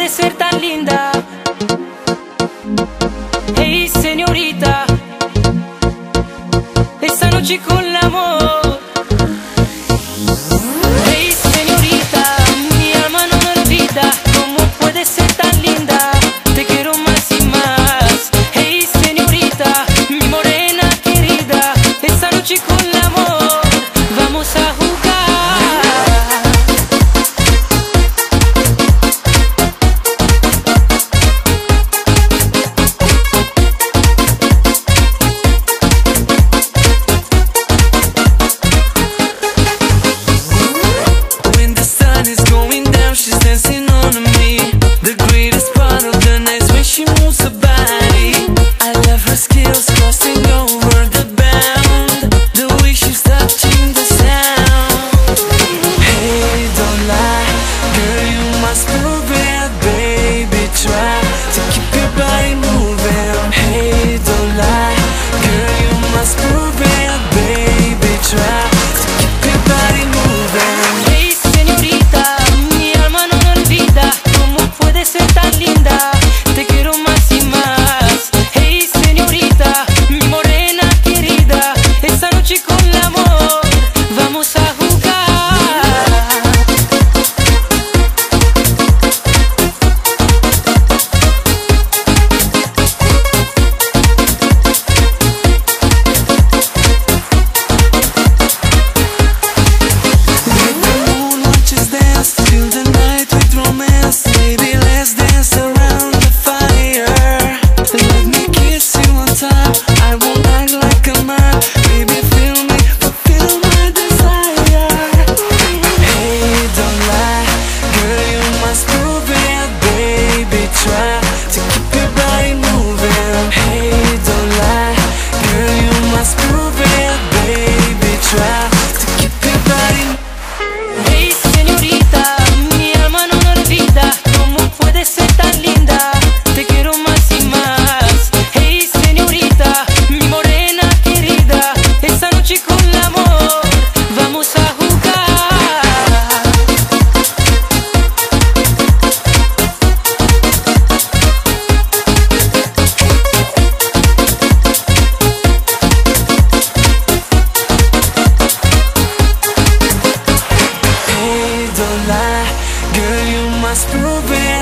puede ser tan linda. Hey, señorita, esta noche con el amor. Hey, señorita, mi alma no me olvida. ¿Cómo puede ser tan linda? Te quiero más y más. Hey, señorita, mi morena querida, esta noche con el amor vamos a jugar. Girl, you must prove it.